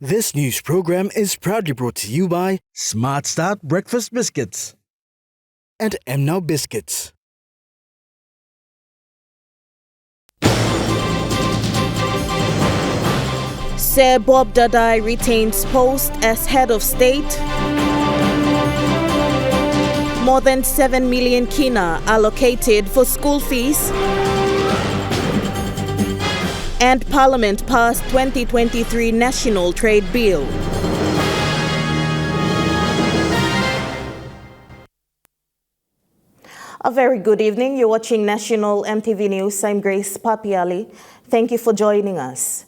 This news program is proudly brought to you by Smart Start Breakfast Biscuits and Now Biscuits. Sir Bob Dadai retains post as head of state. More than 7 million kina allocated for school fees. And Parliament passed 2023 National Trade Bill. A very good evening. You're watching National EMTV News. I'm Grace Papiali. Thank you for joining us.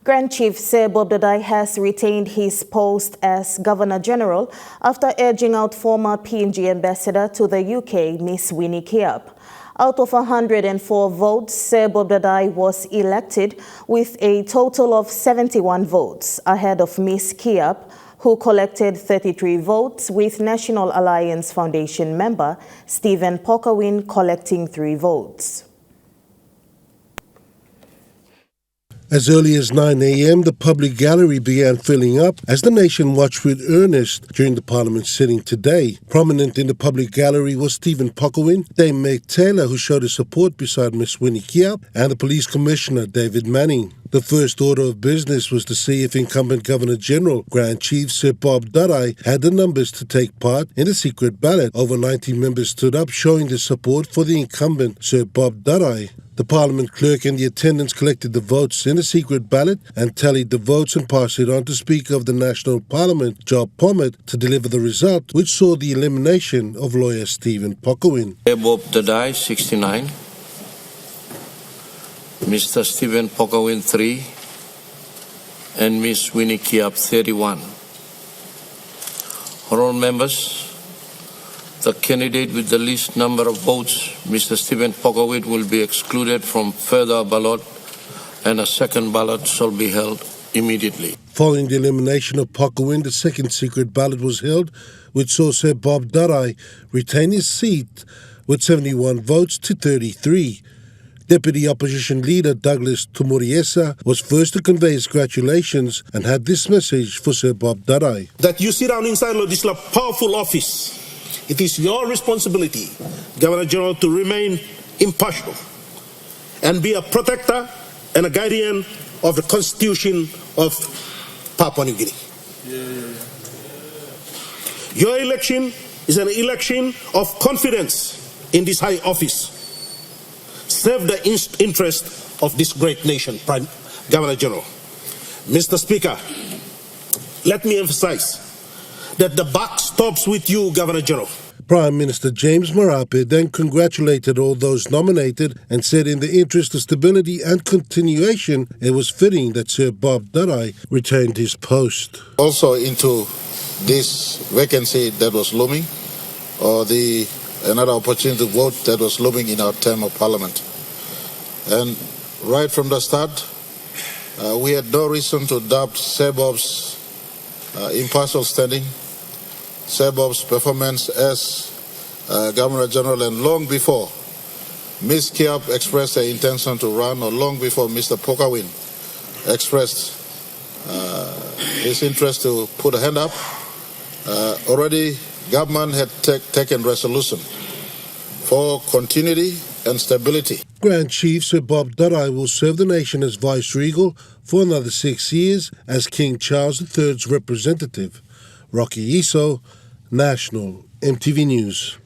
Grand Chief Sir Bob Dadai has retained his post as Governor General after edging out former PNG Ambassador to the UK, Miss Winnie Kiap. Out of 104 votes, Sir Bob Dadai was elected with a total of 71 votes, ahead of Miss Kiap, who collected 33 votes, with National Alliance Foundation member Stephen Pokawin collecting 3 votes. As early as 9 a.m., the public gallery began filling up as the nation watched with earnest during the Parliament sitting today. Prominent in the public gallery was Stephen Pokawin, Dame Meg Taylor, who showed his support beside Miss Winnie Kiap, and the Police Commissioner, David Manning. The first order of business was to see if incumbent Governor General, Grand Chief Sir Bob Dadai, had the numbers to take part in the secret ballot. Over 90 members stood up, showing their support for the incumbent, Sir Bob Dadai. The Parliament clerk and the attendants collected the votes in the secret ballot and tallied the votes and passed it on to Speaker of the National Parliament, Job Pommet, to deliver the result, which saw the elimination of lawyer Stephen Pokawin. Bob Dadai, 69. Mr. Stephen Pokawin, 3. And Miss Winnie Kiap, 31. Honourable members, the candidate with the least number of votes, Mr. Stephen Pokawin, will be excluded from further ballot, and a second ballot shall be held immediately. Following the elimination of Pokawin, the second secret ballot was held, which saw Sir Bob Dadai retain his seat with 71 votes to 33. Deputy Opposition Leader Douglas Tumuriesa was first to convey his congratulations and had this message for Sir Bob Dadai. That you sit down inside of this powerful office, it is your responsibility, Governor General, to remain impartial and be a protector and a guardian of the Constitution of Papua New Guinea. Your election is an election of confidence in this high office. Serve the interest of this great nation, Governor General. Mr. Speaker, let me emphasize that the buck stops with you, Governor General. Prime Minister James Marape then congratulated all those nominated and said in the interest of stability and continuation, it was fitting that Sir Bob Dadai retained his post. Also into this vacancy that was looming, or another opportunity to vote that was looming in our term of Parliament. And right from the start, we had no reason to doubt Sir Bob's impartial standing, Sir Bob's performance as Governor General, and long before Ms. Kiap expressed her intention to run, or long before Mr. Pokawin expressed his interest to put a hand up, already government had taken resolution for continuity and stability. Grand Chief Sir Bob Dadai will serve the nation as Vice-Regal for another 6 years as King Charles III's representative. Rocky Iso, National EMTV News.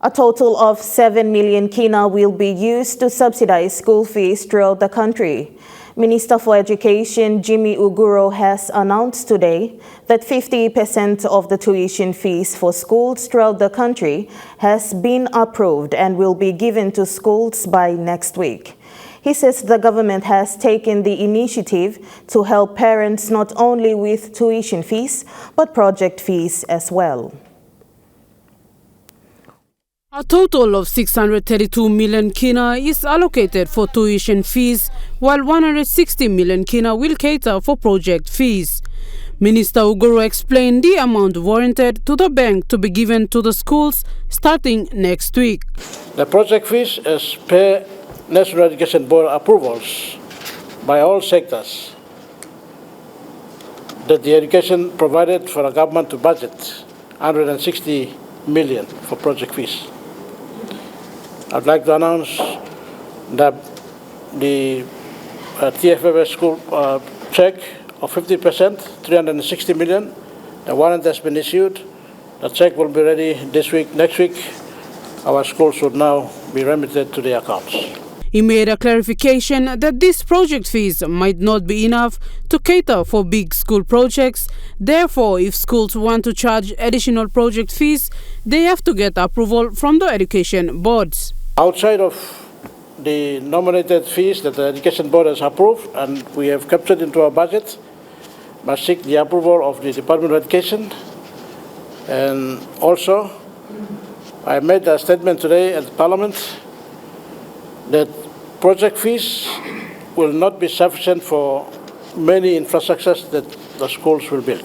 A total of 7 million kina will be used to subsidize school fees throughout the country. Minister for Education Jimmy Uguro has announced today that 50% of the tuition fees for schools throughout the country has been approved and will be given to schools by next week. He says the government has taken the initiative to help parents not only with tuition fees, but project fees as well. A total of 632 million kina is allocated for tuition fees, while 160 million kina will cater for project fees. Minister Uguro explained the amount warranted to the bank to be given to the schools starting next week. The project fees, as per National Education Board approvals by all sectors, that the education provided for a government to budget 160 million for project fees. I'd like to announce that the TFFS school check of 50%, 360 million, the warrant has been issued. The check will be ready this week, next week. Our schools should now be remitted to their accounts. He made a clarification that these project fees might not be enough to cater for big school projects. Therefore, if schools want to charge additional project fees, they have to get approval from the education boards. Outside of the nominated fees that the education board has approved and we have captured into our budget, must seek the approval of the Department of Education. And also, I made a statement today at Parliament that project fees will not be sufficient for many infrastructures that the schools will build.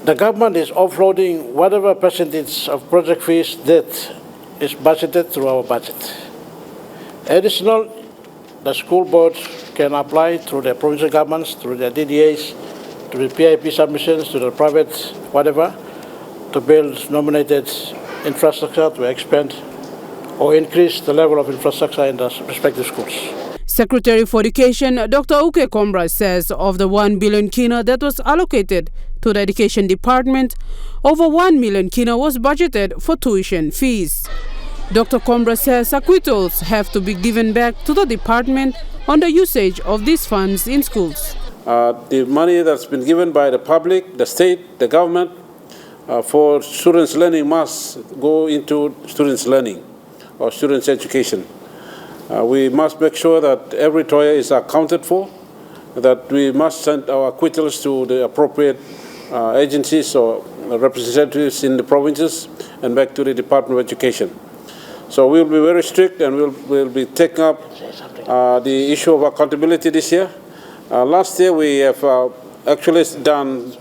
The government is offloading whatever percentage of project fees that is budgeted through our budget. Additional, the school boards can apply through their provincial governments, through their DDAs, to the PIP submissions, to the private whatever, to build nominated infrastructure to expand or increase the level of infrastructure in the respective schools. Secretary for Education Dr. Uke Kombra says of the 1 billion kina that was allocated to the Education Department, over 1 million kina was budgeted for tuition fees. Dr. Kombra says acquittals have to be given back to the department on the usage of these funds in schools. The money that's been given by the public, the state, the government for students' learning must go into students' learning or students' education. We must make sure that every toya is accounted for, that we must send our acquittals to the appropriate agencies or representatives in the provinces and back to the Department of Education. So we'll be very strict and we'll be taking up the issue of accountability this year. Last year we have actually done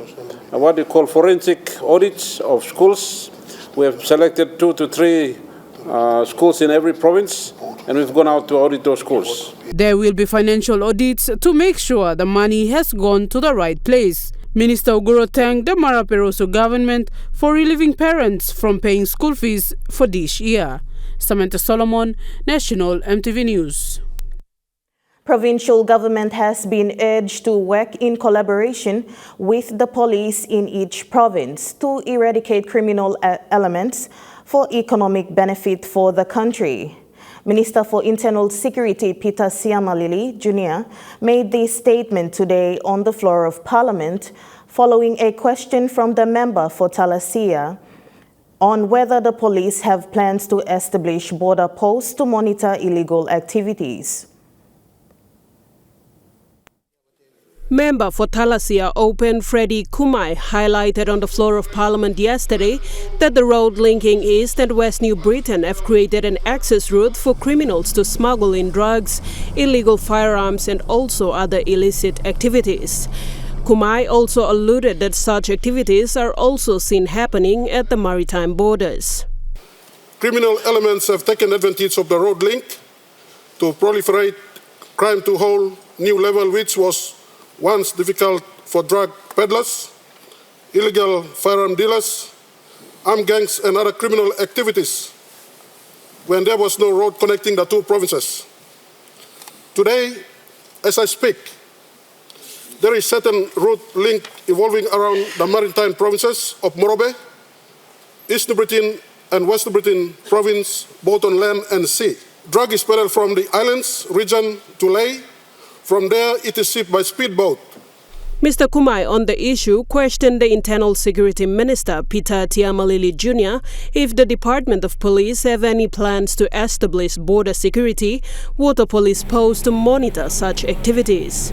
what we call forensic audits of schools. We have selected 2 to 3 schools in every province, and we've gone out to audit those schools. There will be financial audits to make sure the money has gone to the right place. Minister Uguro thanked the Mara Peroso government for relieving parents from paying school fees for this year. Samantha Solomon, National EMTV News. Provincial government has been urged to work in collaboration with the police in each province to eradicate criminal elements for economic benefit for the country. Minister for Internal Security Peter Siamalili Jr. made this statement today on the floor of Parliament following a question from the member for Talasia on whether the police have plans to establish border posts to monitor illegal activities. Member for Talasia Open Freddie Kumai highlighted on the floor of Parliament yesterday that the road linking East and West New Britain have created an access route for criminals to smuggle in drugs, illegal firearms and also other illicit activities. Kumai also alluded that such activities are also seen happening at the maritime borders. Criminal elements have taken advantage of the road link to proliferate crime to a whole new level, which was once difficult for drug peddlers, illegal firearm dealers, armed gangs and other criminal activities when there was no road connecting the two provinces. Today, as I speak, there is certain route link evolving around the maritime provinces of Morobe, East New Britain and West New Britain province, both on land and sea. Drug is peddled from the islands region to Ley. From there, it is shipped by speedboat. Mr. Kumai on the issue questioned the Internal Security Minister Peter Tiamalili Jr. if the Department of Police have any plans to establish border security, water police posts to monitor such activities.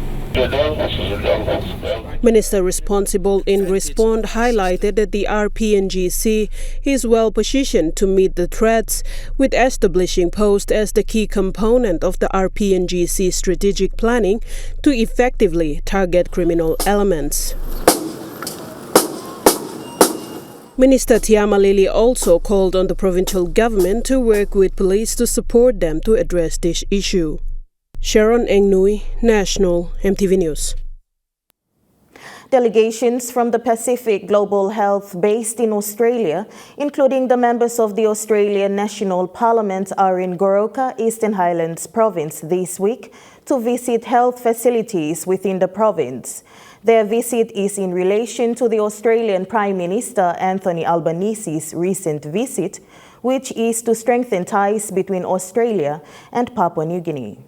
Minister responsible in response highlighted that the RPNGC is well positioned to meet the threats, with establishing posts as the key component of the RPNGC strategic planning to effectively target criminal elements. Minister Tiamalili also called on the provincial government to work with police to support them to address this issue. Sharon Engnui, National EMTV News. Delegations from the Pacific Global Health based in Australia, including the members of the Australian National Parliament, are in Goroka, Eastern Highlands Province this week to visit health facilities within the province. Their visit is in relation to the Australian Prime Minister Anthony Albanese's recent visit, which is to strengthen ties between Australia and Papua New Guinea.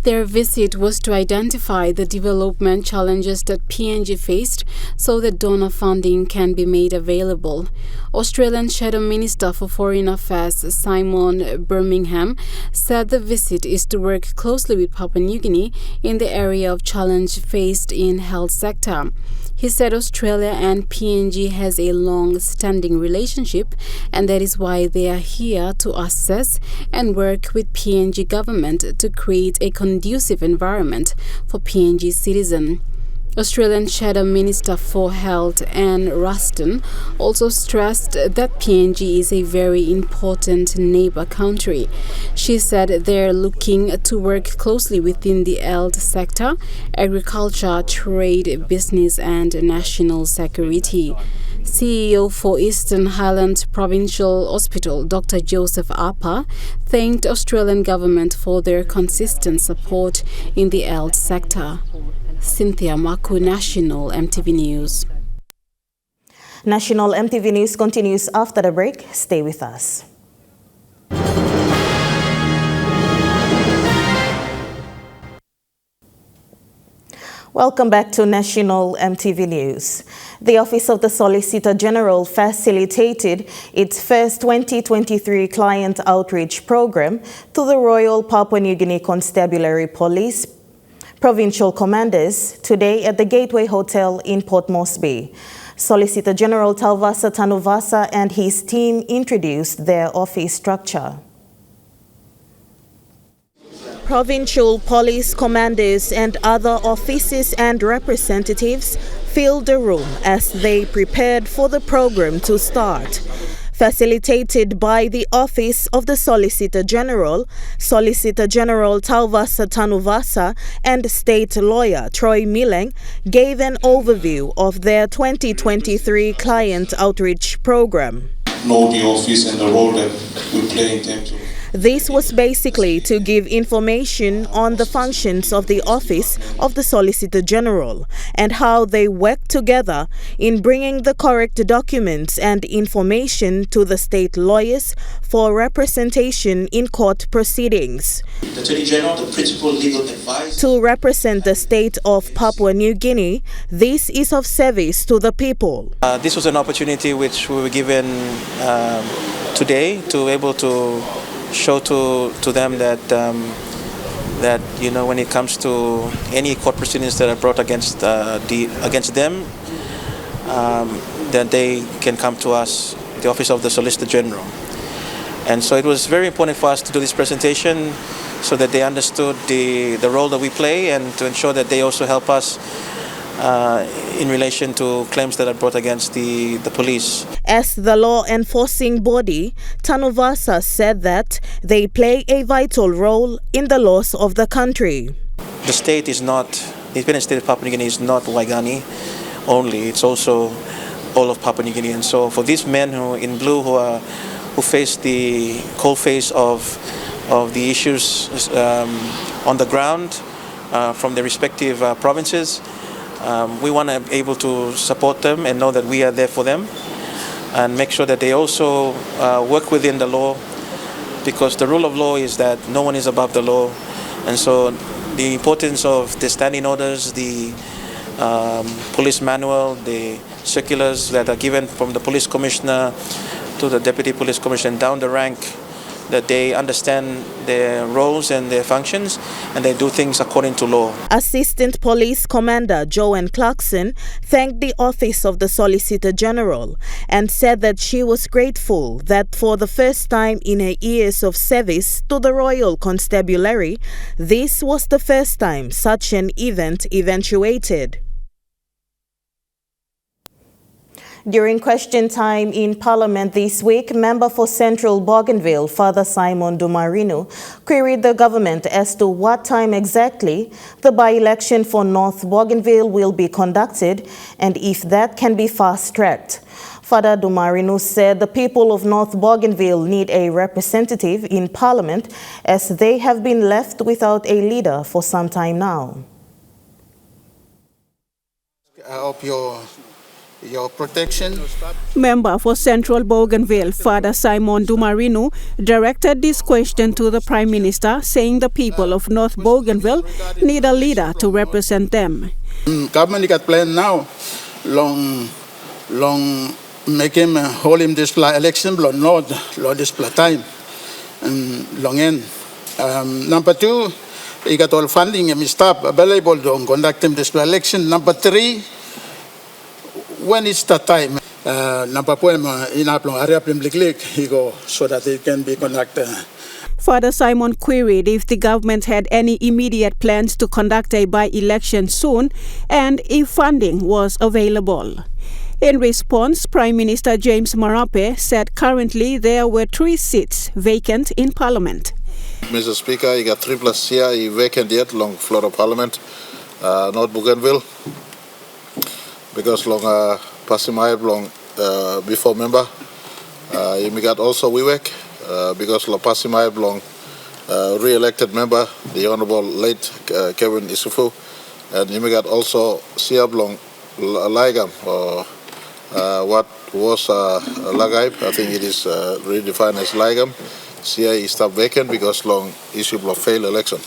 Their visit was to identify the development challenges that PNG faced so that donor funding can be made available. Australian Shadow Minister for Foreign Affairs Simon Birmingham said the visit is to work closely with Papua New Guinea in the area of challenge faced in health sector. He said Australia and PNG has a long-standing relationship, and that is why they are here to assess and work with PNG government to create a conducive environment for PNG citizens. Australian Shadow Minister for Health Anne Ruston also stressed that PNG is a very important neighbour country. She said they're looking to work closely within the health sector, agriculture, trade, business and national security. CEO for Eastern Highlands Provincial Hospital, Dr. Joseph Appa, thanked Australian government for their consistent support in the health sector. Cynthia Maku, National EMTV News. National EMTV News continues after the break. Stay with us. Welcome back to National EMTV News. The Office of the Solicitor General facilitated its first 2023 client outreach program to the Royal Papua New Guinea Constabulary Police Provincial Commanders today at the Gateway Hotel in Port Moresby. Solicitor General Talvasa Tanuvasa and his team introduced their office structure. Provincial police commanders and other officers and representatives filled the room as they prepared for the program to start. Facilitated by the Office of the Solicitor General, Solicitor General Talvasa Tanuvasa and State Lawyer Troy Mileng gave an overview of their 2023 client outreach program. Know the office and the role that we play in terms of. This was basically to give information on the functions of the Office of the Solicitor General and how they work together in bringing the correct documents and information to the state lawyers for representation in court proceedings. The Attorney General, the principal legal advisor. To represent the state of Papua New Guinea, this is of service to the people. This was an opportunity which we were given today to able to show to them that that when it comes to any court proceedings that are brought against them, that they can come to us, the Office of the Solicitor General. And so it was very important for us to do this presentation so that they understood the role that we play and to ensure that they also help us in relation to claims that are brought against the police. As the law enforcing body, Tanuvasa said that they play a vital role in the laws of the country. The state is not, the independent state of Papua New Guinea is not Waigani only, it's also all of Papua New Guinea. And so for these men who in blue who face the cold face of the issues on the ground from their respective provinces, we want to be able to support them and know that we are there for them and make sure that they also work within the law, because the rule of law is that no one is above the law. And so the importance of the standing orders, the police manual, the circulars that are given from the police commissioner to the deputy police commissioner and down the rank, that they understand their roles and their functions and they do things according to law. Assistant Police Commander Joanne Clarkson thanked the Office of the Solicitor General and said that she was grateful that for the first time in her years of service to the Royal Constabulary, this was the first time such an event eventuated. During question time in Parliament this week, member for Central Bougainville, Father Simon Dumarino, queried the government as to what time exactly the by-election for North Bougainville will be conducted and if that can be fast-tracked. Father Dumarino said the people of North Bougainville need a representative in Parliament as they have been left without a leader for some time now. I hope your protection. Member for Central Bougainville, Father Simon Dumarino, directed this question to the Prime Minister, saying the people of North Bougainville need a leader to represent them. Government got plan now, long make him hold him this election, but not this time, and long end. Number two, he got all funding and staff available to conduct him this election. Number three, when it's the time, number four, in area he go so that it can be conducted. Father Simon queried if the government had any immediate plans to conduct a by-election soon and if funding was available. In response, Prime Minister James Marape said currently there were 3 seats vacant in Parliament. Mr. Speaker, you got 3 plus here, vacant yet long floor of Parliament, North Bougainville, because long passing my long before member. You got also Wiwek, because long passing my long re-elected member, the Honorable late Kevin Isufu, and you got also Siab long Ligam, or what was Lagaib, I think it is redefined as Ligam. CI is stopped vacant because long issue of failed election.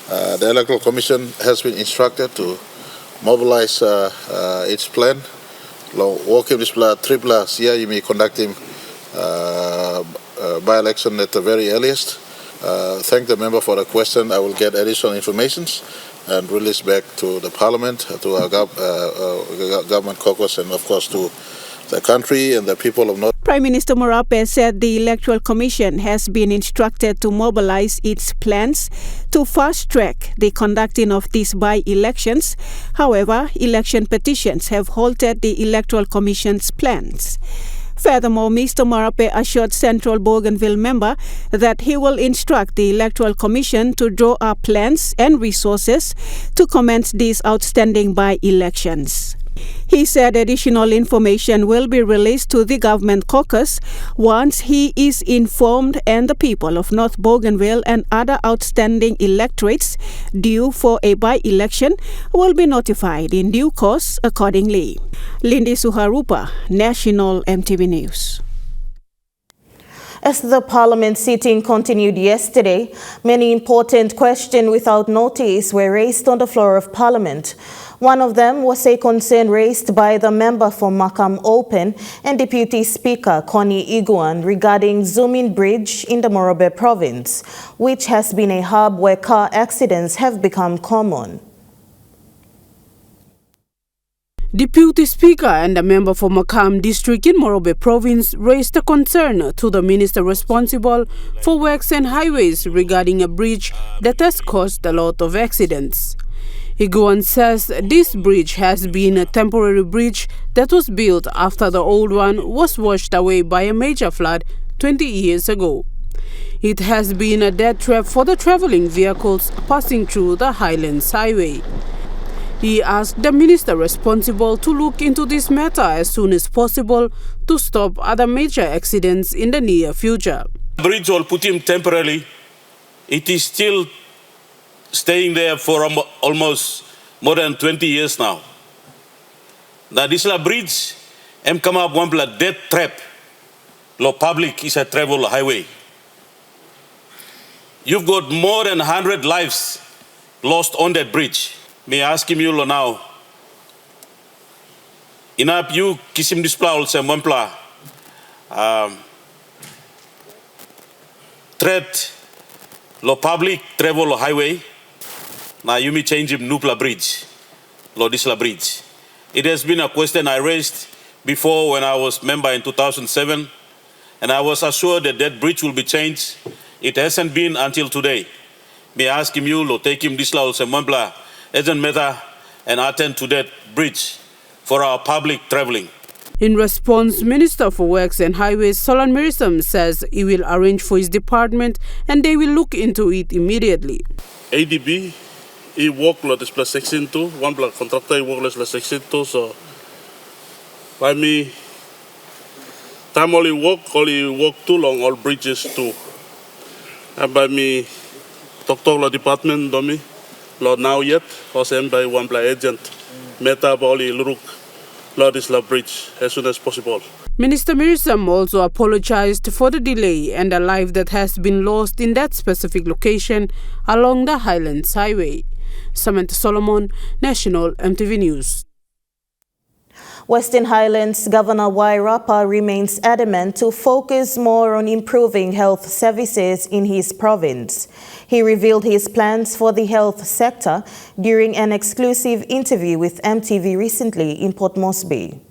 The Electoral Commission has been instructed to mobilize its plan. Long working this plan, triple CI, you may conduct him by-election at the very earliest. Thank the member for the question. I will get additional information and release back to the Parliament, to our government caucus, and of course to the country and the people of North. Prime Minister Marape said the Electoral Commission has been instructed to mobilize its plans to fast-track the conducting of these by-elections. However, election petitions have halted the Electoral Commission's plans. Furthermore, Mr. Marape assured Central Bougainville member that he will instruct the Electoral Commission to draw up plans and resources to commence these outstanding by-elections. He said additional information will be released to the government caucus once he is informed, and the people of North Bougainville and other outstanding electorates due for a by-election will be notified in due course accordingly. Lindy Suharupa, National EMTV News. As the Parliament sitting continued yesterday, many important questions without notice were raised on the floor of Parliament. One of them was a concern raised by the member for Makam Open and Deputy Speaker Connie Iguan regarding Zumin Bridge in the Morobe province, which has been a hub where car accidents have become common. Deputy Speaker and a member for Makam District in Morobe Province raised a concern to the minister responsible for works and highways regarding a bridge that has caused a lot of accidents. Iguan says this bridge has been a temporary bridge that was built after the old one was washed away by a major flood 20 years ago. It has been a death trap for the travelling vehicles passing through the Highlands Highway. He asked the minister responsible to look into this matter as soon as possible to stop other major accidents in the near future. The bridge will put him temporarily. It is still staying there for almost more than 20 years now. Now this bridge come up one death trap. Lo public is a travel highway. You've got more than 100 lives lost on that bridge. May I ask him you now? Inap you kisim displaul sa mampla threat lo public travel highway. Now you may change him Nupla Bridge, Lodisla Bridge. It has been a question I raised before when I was member in 2007, and I was assured that that bridge will be changed. It hasn't been until today. May I ask him you lo take him Disla or Mampla, agent matter, and attend to that bridge for our public traveling. In response, Minister for Works and Highways Solan Mirisam says he will arrange for his department and they will look into it immediately. ADB, he work lo display section 2, one block contractor he work lo section 2, so by me, time only work too long, all bridges too. And by me, talk lo department domi, lo now yet, or same by one block agent, meta bali luruk. Lord Isla Bridge as soon as possible. Minister Mirisam also apologized for the delay and the life that has been lost in that specific location along the Highlands Highway. Samantha Solomon, National EMTV News. Western Highlands Governor Wairapa remains adamant to focus more on improving health services in his province. He revealed his plans for the health sector during an exclusive interview with EMTV recently in Port Moresby.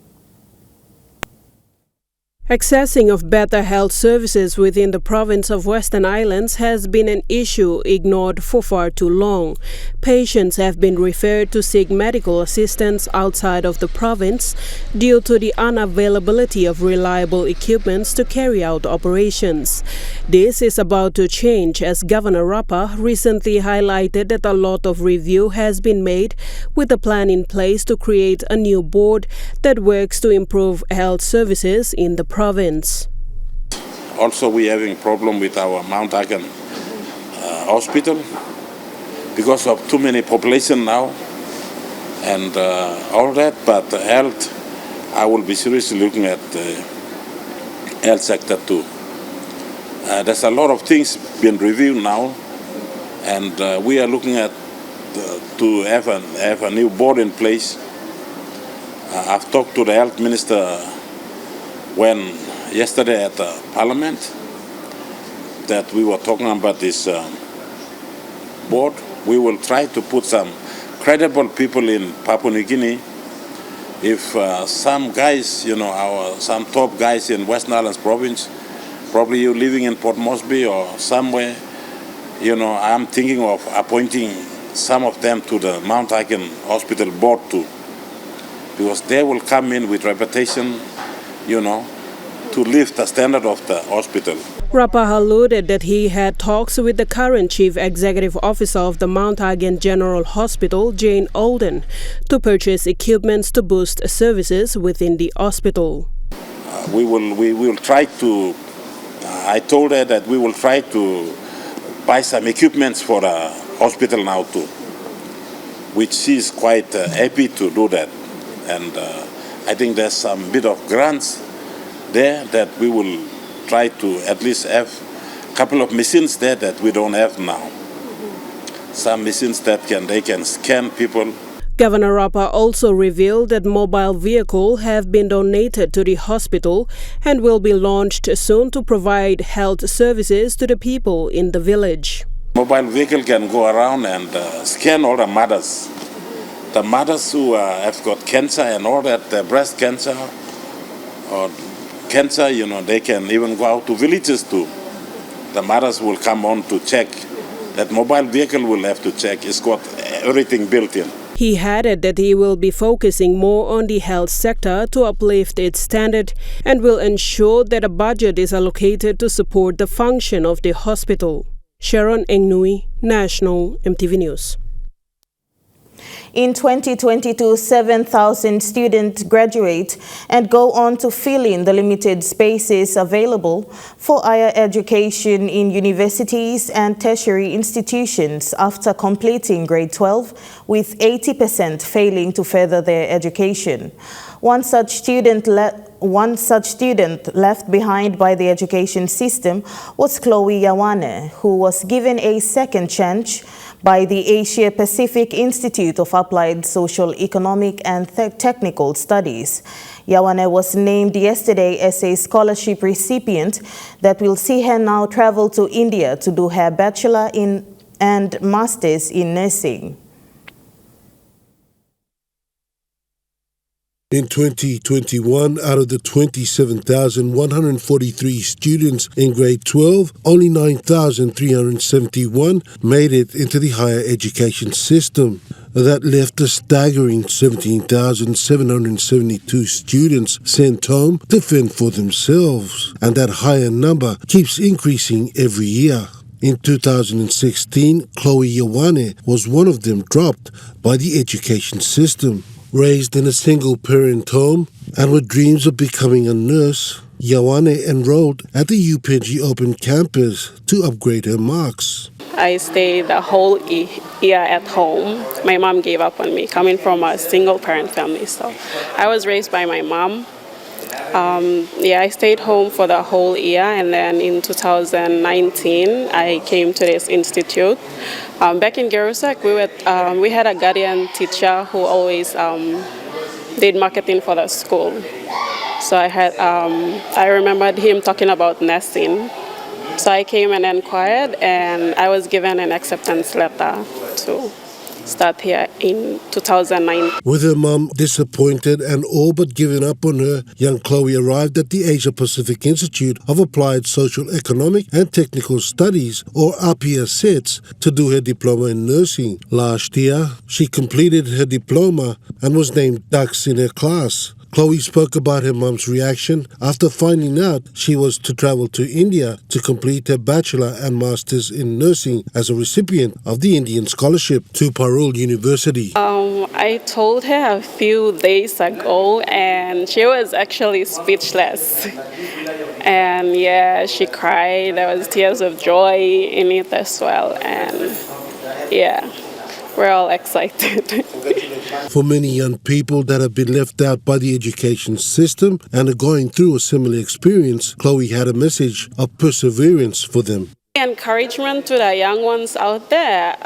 Accessing of better health services within the province of Western Highlands has been an issue ignored for far too long. Patients have been referred to seek medical assistance outside of the province due to the unavailability of reliable equipments to carry out operations. This is about to change as Governor Rapa recently highlighted that a lot of review has been made with a plan in place to create a new board that works to improve health services in the province. Also, we're having problem with our Mount Hagen hospital because of too many population now and all that. But health, I will be seriously looking at the health sector too. There's a lot of things being reviewed now, and we are looking at to have a new board in place. I've talked to the health minister yesterday at the parliament that we were talking about this board. We will try to put some credible people in Papua New Guinea. If some guys, some top guys in Western Highlands province, probably you living in Port Moresby or somewhere, I'm thinking of appointing some of them to the Mount Hagen Hospital board too, because they will come in with reputation, to lift the standard of the hospital. Rapa alluded that he had talks with the current Chief Executive Officer of the Mount Hagen General Hospital, Jane Alden, to purchase equipments to boost services within the hospital. We will try to, I told her that we will try to buy some equipments for the hospital now too, which she is quite happy to do that. And I think there's some bit of grants there that we will try to at least have a couple of machines there that we don't have now. Some machines that they can scan people. Governor Rapa also revealed that mobile vehicles have been donated to the hospital and will be launched soon to provide health services to the people in the village. Mobile vehicle can go around and scan all the mothers. The mothers who have got cancer and all that, breast cancer or cancer, they can even go out to villages too. The mothers will come on to check. That mobile vehicle will have to check. It's got everything built in. He added that he will be focusing more on the health sector to uplift its standard and will ensure that a budget is allocated to support the function of the hospital. Sharon Engnui, National EMTV News. In 2022, 7,000 students graduate and go on to fill in the limited spaces available for higher education in universities and tertiary institutions after completing grade 12, with 80% failing to further their education. One such student left behind by the education system was Chloe Yawane, who was given a second chance by the Asia Pacific Institute of Applied Social Economic and Technical Studies. Yawane was named yesterday as a scholarship recipient that will see her now travel to India to do her bachelor and master's in nursing. In 2021, out of the 27,143 students in grade 12, only 9,371 made it into the higher education system. that left a staggering 17,772 students sent home to fend for themselves, and that higher number keeps increasing every year. In 2016, Chloe Yawane was one of them, dropped by the education system. Raised in a single-parent home and with dreams of becoming a nurse, Yawane enrolled at the UPNG Open campus to upgrade her marks. I stayed the whole year at home. My mom gave up on me, coming from a single-parent family. So I was raised by my mom. I stayed home for the whole year, and then in 2019, I came to this institute. Back in Gerusek, we had a guardian teacher who always did marketing for the school. So I remembered him talking about nursing. So I came and inquired, and I was given an acceptance letter to start here in 2009. With her mum disappointed and all but giving up on her, young Chloe arrived at the Asia Pacific Institute of Applied Social Economic and Technical Studies, or APSETS, to do her diploma in nursing. Last year, she completed her diploma and was named Dux in her class. Chloe spoke about her mum's reaction after finding out she was to travel to India to complete her bachelor and master's in nursing as a recipient of the Indian scholarship to Parul University. I told her a few days ago, and she was actually speechless. And yeah, she cried. There was tears of joy in it as well. And yeah, we're all excited. For many young people that have been left out by the education system and are going through a similar experience, Chloe had a message of perseverance for them. Encouragement to the young ones out there,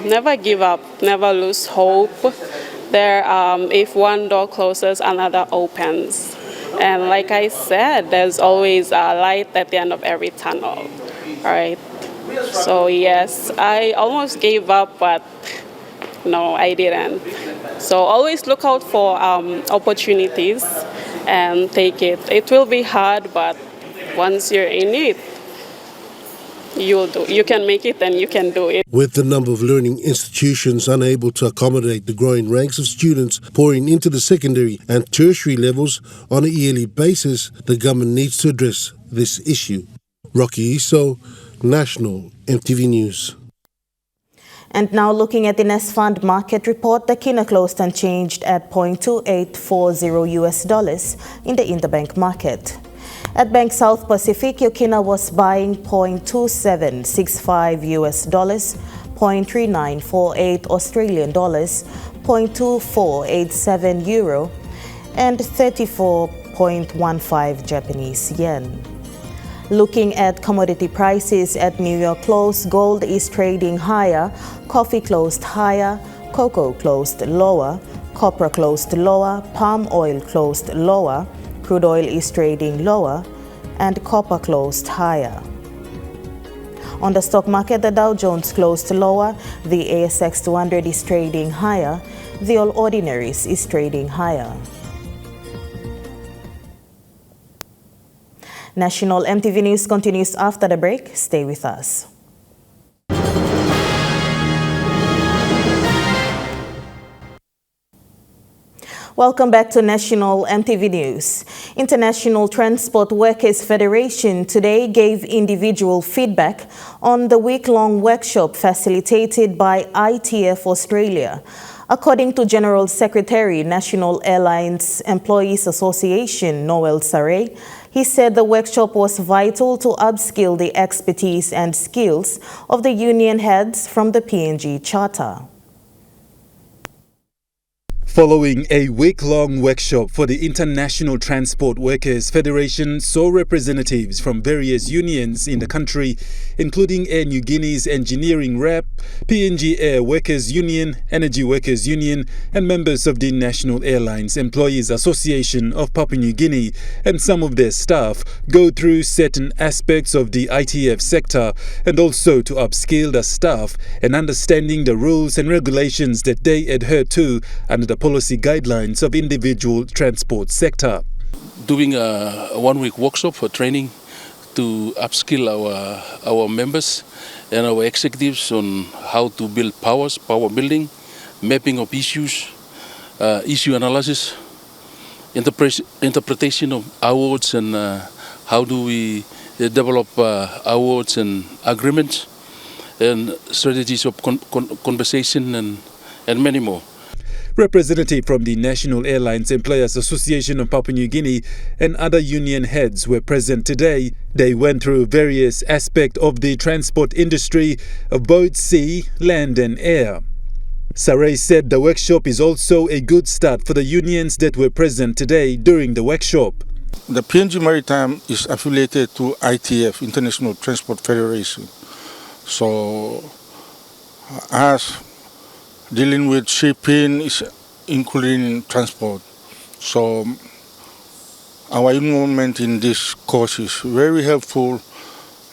never give up, never lose hope. If one door closes, another opens. And like I said, there's always a light at the end of every tunnel, all right? So yes, I almost gave up, but no, I didn't. So always look out for opportunities and take it. It will be hard, but once you're in it, you can make it and you can do it. With the number of learning institutions unable to accommodate the growing ranks of students pouring into the secondary and tertiary levels on a yearly basis, the government needs to address this issue. Rocky Iso, National EMTV News. And now looking at the Nest Fund market report, the kina closed unchanged at $0.2840 in the interbank market. At Bank South Pacific, Yokina was buying $0.2765 $0.3948 Australian dollars, $0.2487 euro, and 34.15 Japanese yen. Looking at commodity prices at New York close, gold is trading higher, coffee closed higher, cocoa closed lower, copper closed lower, palm oil closed lower, crude oil is trading lower, and copper closed higher. On the stock market, the Dow Jones closed lower, the ASX 200 is trading higher, the All Ordinaries is trading higher. National EMTV News continues after the break. Stay with us. Welcome back to National EMTV News. International Transport Workers Federation today gave individual feedback on the week-long workshop facilitated by ITF Australia. According to General Secretary, National Airlines Employees Association, Noel Saray, he said the workshop was vital to upskill the expertise and skills of the union heads from the PNG Charter. Following a week-long workshop for the International Transport Workers Federation saw representatives from various unions in the country, including Air New Guinea's Engineering Rep, PNG Air Workers Union, Energy Workers Union, and members of the National Airlines Employees Association of Papua New Guinea and some of their staff go through certain aspects of the ITF sector and also to upskill the staff and understanding the rules and regulations that they adhere to under the policy guidelines of individual transport sector. Doing a one-week workshop for training to upskill our members and our executives on how to build power building, mapping of issues, issue analysis, interpretation of awards, and how do we develop awards and agreements, and strategies of conversation, and many more. Representatives from the National Airlines Employers Association of Papua New Guinea and other union heads were present today. They went through various aspects of the transport industry of both sea, land and air. Saray said the workshop is also a good start for the unions that were present today during the workshop. The PNG Maritime is affiliated to ITF, International Transport Federation. So, as dealing with shipping is including transport. So our involvement in this course is very helpful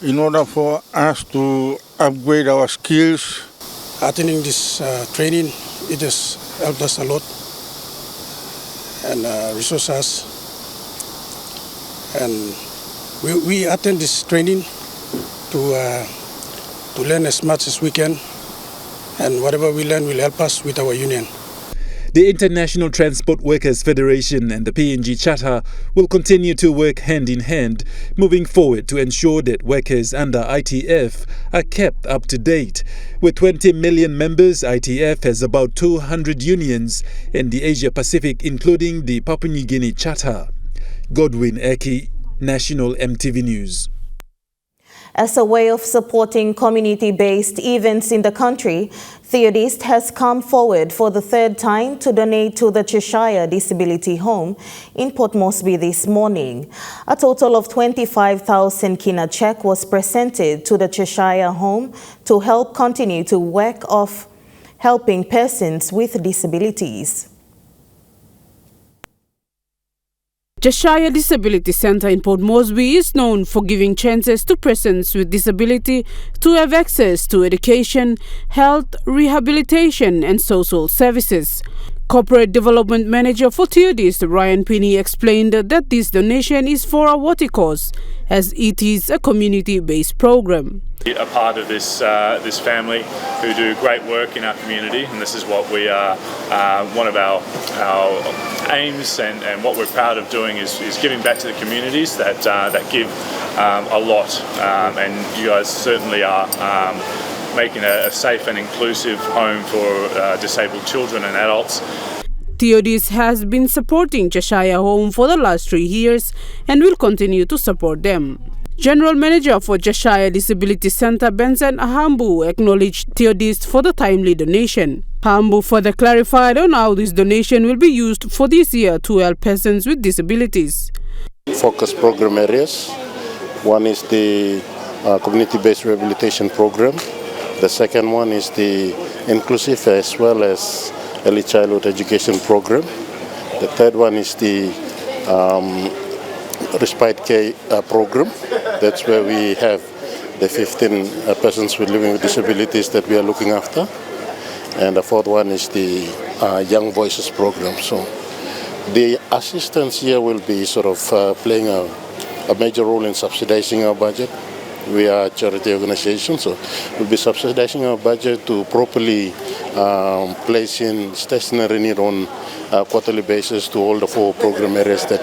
in order for us to upgrade our skills. Attending this training, it has helped us a lot and resources us. And we attend this training to learn as much as we can. And whatever we learn will help us with our union. The International Transport Workers Federation and the PNG Charter will continue to work hand in hand, moving forward to ensure that workers under ITF are kept up to date. With 20 million members, ITF has about 200 unions in the Asia Pacific, including the Papua New Guinea Charter. Godwin Eki, National EMTV News. As a way of supporting community-based events in the country, Theodist has come forward for the third time to donate to the Cheshire Disability Home in Port Moresby this morning. A total of 25,000 kina check was presented to the Cheshire Home to help continue to work of helping persons with disabilities. Cheshire Disability Centre in Port Moresby is known for giving chances to persons with disability to have access to education, health, rehabilitation and social services. Corporate Development Manager for Theodist, Ryan Pinney, explained that this donation is for a worthy cause, as it is a community-based program. A part of this family who do great work in our community, and this is what we are, one of our aims and what we're proud of doing is giving back to the communities that give a lot, and you guys certainly are making a safe and inclusive home for disabled children and adults. Theodist has been supporting Cheshire Home for the last 3 years and will continue to support them. General Manager for Cheshire Disability Centre, Benson Ahambu, acknowledged Theodist for the timely donation. Ahambu further clarified on how this donation will be used for this year to help persons with disabilities. Focus program areas. One is the community-based rehabilitation program. The second one is the inclusive as well as early childhood education program. The third one is the respite care program. That's where we have the 15 persons living with disabilities that we are looking after. And the fourth one is the Young Voices program. So the assistance here will be sort of playing a major role in subsidizing our budget. We are a charity organization, so we'll be subsidizing our budget to properly place in stationery need on a quarterly basis to all the 4 program areas that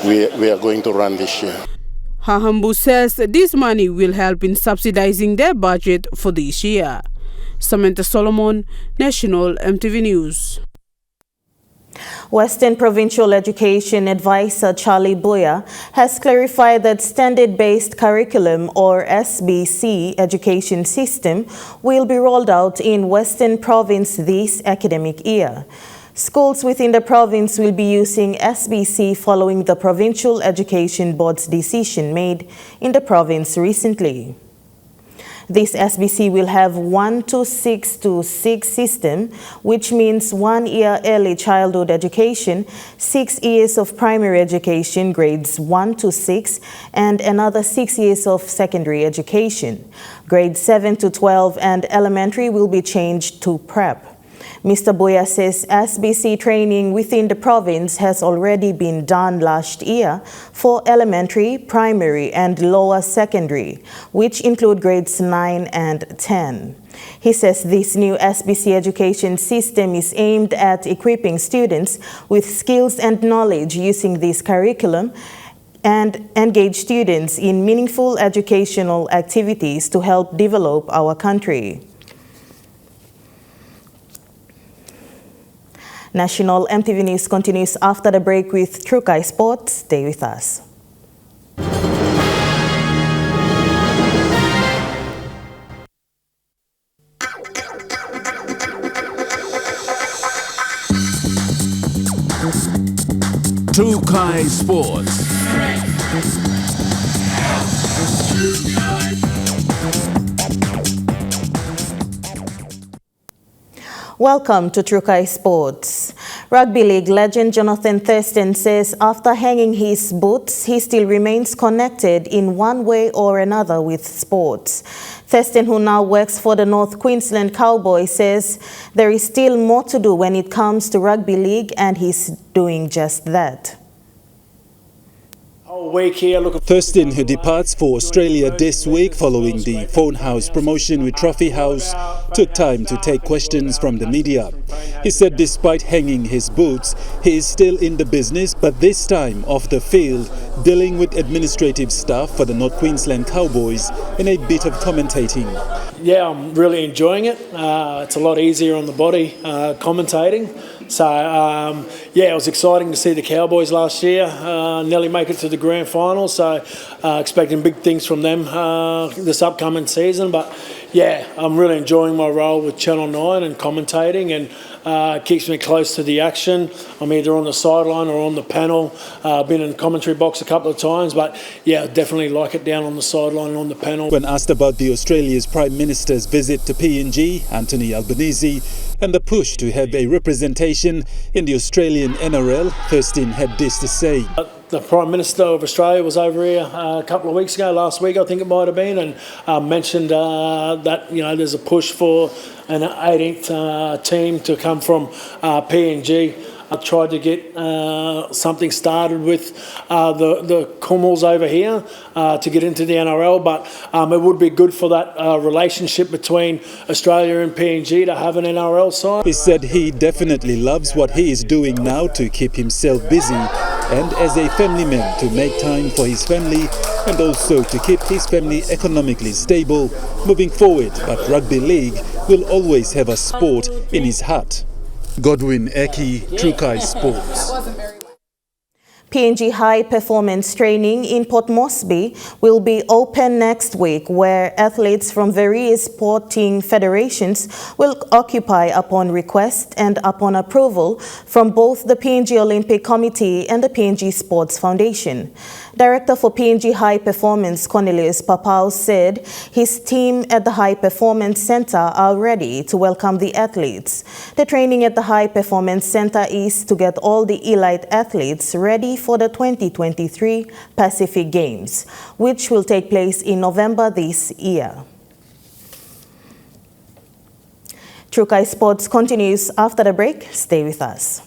we are going to run this year. Hahambu says this money will help in subsidizing their budget for this year. Samantha Solomon, National EMTV News. Western Provincial Education Advisor Charlie Boya has clarified that Standard-Based Curriculum or SBC education system will be rolled out in Western Province this academic year. Schools within the province will be using SBC following the Provincial Education Board's decision made in the province recently. This SBC will have 1 to 6 to 6 system, which means 1 year early childhood education, 6 years of primary education, grades 1 to 6, and another 6 years of secondary education. Grades 7 to 12 and elementary will be changed to prep. Mr. Boya says SBC training within the province has already been done last year for elementary, primary, and lower secondary, which include grades 9 and 10. He says this new SBC education system is aimed at equipping students with skills and knowledge using this curriculum and engage students in meaningful educational activities to help develop our country. National MTV News continues after the break with Trukai Sports. Stay with us. Trukai Sports. Welcome to Trukai Sports. Rugby League legend Jonathan Thurston says after hanging his boots, he still remains connected in one way or another with sports. Thurston, who now works for the North Queensland Cowboys, says there is still more to do when it comes to rugby league, and he's doing just that. Thurston, who departs for Australia this week following the Phone House promotion with Trophy House, took time to take questions from the media. He said despite hanging his boots, he is still in the business, but this time off the field, dealing with administrative staff for the North Queensland Cowboys and a bit of commentating. Yeah, I'm really enjoying it. It's a lot easier on the body commentating. So, yeah, it was exciting to see the Cowboys last year nearly make it to the grand final. So, expecting big things from them this upcoming season. But, yeah, I'm really enjoying my role with Channel 9 and commentating, and keeps me close to the action. I'm either on the sideline or on the panel. Been in the commentary box a couple of times, but, yeah, definitely like it down on the sideline and on the panel. When asked about the Australia's Prime Minister's visit to PNG, Anthony Albanese, and the push to have a representation in the Australian NRL, Thurston had this to say. The Prime Minister of Australia was over here a couple of weeks ago, last week I think it might have been, and mentioned that there's a push for an 18th team to come from PNG. I tried to get something started with the Kumals over here to get into the NRL, but it would be good for that relationship between Australia and PNG to have an NRL side. He said he definitely loves what he is doing now to keep himself busy and as a family man to make time for his family and also to keep his family economically stable moving forward, but rugby league will always have a sport in his heart. Godwin Eki, Trukai Sports. PNG High Performance Training in Port Moresby will be open next week, where athletes from various sporting federations will occupy upon request and upon approval from both the PNG Olympic Committee and the PNG Sports Foundation. Director for PNG High Performance Cornelius Papau said his team at the High Performance Center are ready to welcome the athletes. The training at the High Performance Center is to get all the elite athletes ready for the 2023 Pacific Games, which will take place in November this year. Trukai Sports continues after the break. Stay with us.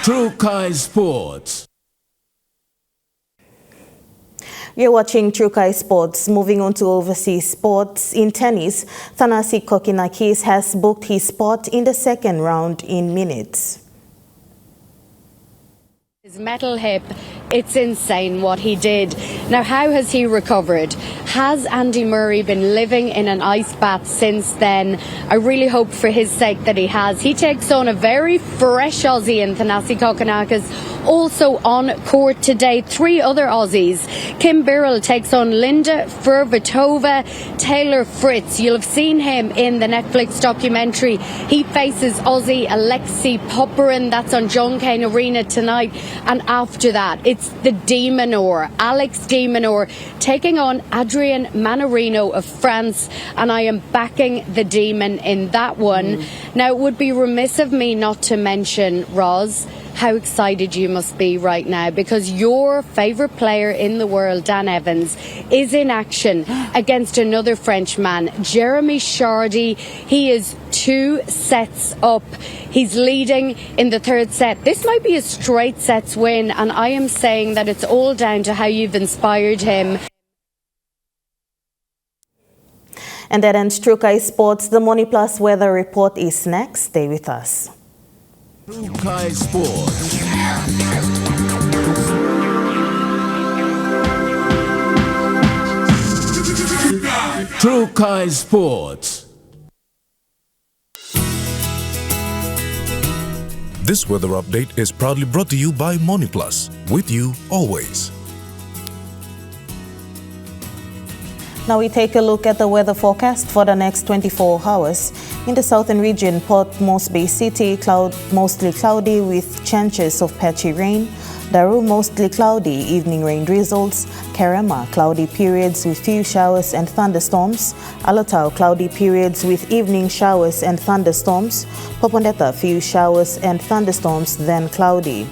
Trukai Sports. You're watching Trukai Sports. Moving on to overseas sports. In tennis, Thanasi Kokinakis has booked his spot in the second round in minutes. His metal hip, it's insane what he did. Now, how has he recovered? Has Andy Murray been living in an ice bath since then? I really hope for his sake that he has. He takes on a very fresh Aussie in Thanasi Kokonakis, also on court today. 3 other Aussies. Kim Birrell takes on Linda Furvitova. Taylor Fritz, you'll have seen him in the Netflix documentary. He faces Aussie Alexei Popyrin. That's on John Cain Arena tonight. And after that, it's the Demonor, Alex Demonor, taking on Adrian Manarino of France. And I am backing the Demon in that one. Now, it would be remiss of me not to mention, Roz, how excited you must be right now, because your favourite player in the world, Dan Evans, is in action against another Frenchman, Jeremy Chardy. He is 2 sets up. He's leading in the third set. This might be a straight sets win, and I am saying that it's all down to how you've inspired him. And that ends True Kai Sports. The Money Plus weather report is next. Stay with us. True Kai Sports. True Kai Sports. This weather update is proudly brought to you by Money Plus, with you always. Now we take a look at the weather forecast for the next 24 hours. In the southern region, Port Moresby City, mostly cloudy with chances of patchy rain. Daru, mostly cloudy, evening rain drizzles. Karama, cloudy periods with few showers and thunderstorms. Alatau, cloudy periods with evening showers and thunderstorms. Popondetta, few showers and thunderstorms, then cloudy.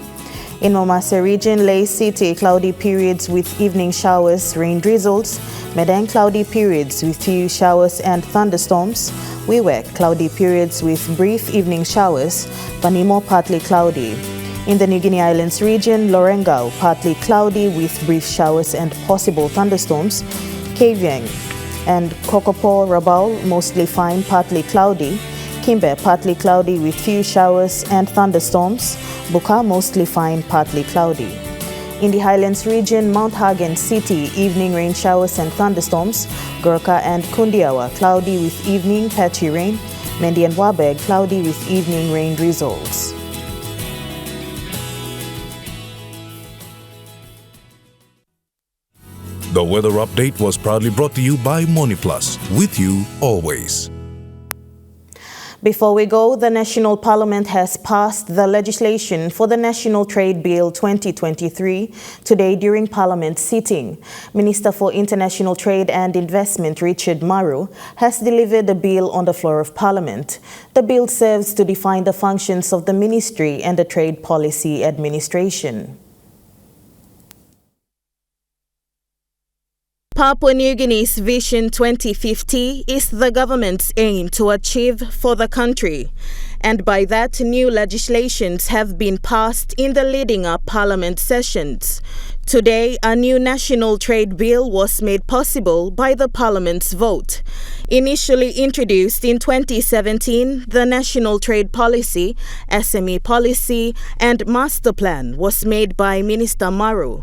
In Momasa region, Lay City, cloudy periods with evening showers, rain drizzles. Medang, cloudy periods with few showers and thunderstorms. Wewak, cloudy periods with brief evening showers. Vanimo, partly cloudy. In the New Guinea Islands region, Lorengau, partly cloudy with brief showers and possible thunderstorms. Kavieng and Kokopo, Rabaul, mostly fine, partly cloudy. Kimbe, partly cloudy with few showers and thunderstorms. Buka, mostly fine, partly cloudy. In the Highlands region, Mount Hagen City, evening rain showers and thunderstorms. Gurkha and Kundiawa, cloudy with evening patchy rain. Mendi and Wabeg, cloudy with evening rain drizzles. The weather update was proudly brought to you by Money Plus, with you always. Before we go, the National Parliament has passed the legislation for the National Trade Bill 2023 today during Parliament sitting. Minister for International Trade and Investment Richard Maru has delivered the bill on the floor of Parliament. The bill serves to define the functions of the Ministry and the Trade Policy Administration. Papua New Guinea's Vision 2050 is the government's aim to achieve for the country. And by that, new legislations have been passed in the leading up Parliament sessions. Today, a new national trade bill was made possible by the Parliament's vote. Initially introduced in 2017, the National Trade Policy, SME Policy, and Master Plan was made by Minister Maru.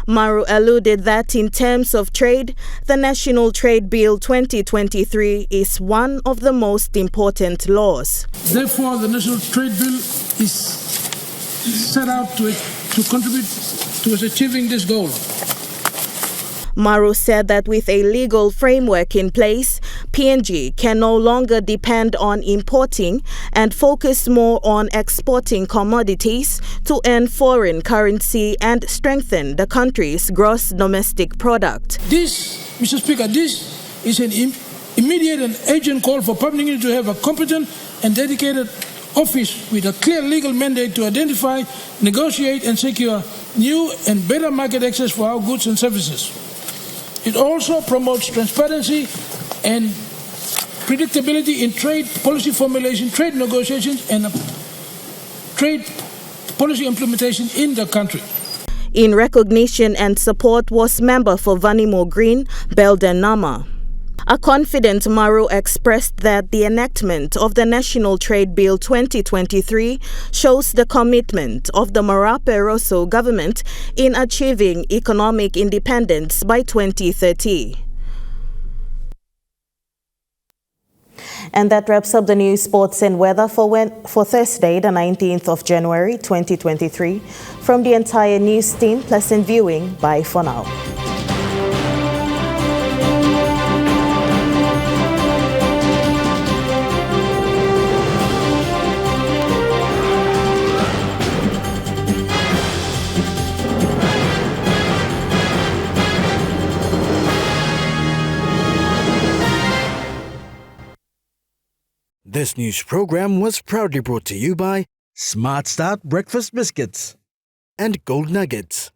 Maru alluded that in terms of trade, the National Trade Bill 2023 is one of the most important laws. Therefore, the National Trade Bill is set out to contribute towards achieving this goal. Maru said that with a legal framework in place, PNG can no longer depend on importing and focus more on exporting commodities to earn foreign currency and strengthen the country's gross domestic product. This, Mr. Speaker, this is an immediate and urgent call for Papua New Guinea to have a competent and dedicated office with a clear legal mandate to identify, negotiate and secure new and better market access for our goods and services. It also promotes transparency and predictability in trade policy formulation, trade negotiations and trade policy implementation in the country. In recognition and support was member for Vanimo Green, Belden Nama. A confident Maru expressed that the enactment of the National Trade Bill 2023 shows the commitment of the Marape Rosso government in achieving economic independence by 2030. And that wraps up the news, sports and weather for Thursday, the 19th of January 2023. From the entire news team, pleasant viewing. Bye for now. This news program was proudly brought to you by Smart Start breakfast biscuits, and Gold Nuggets.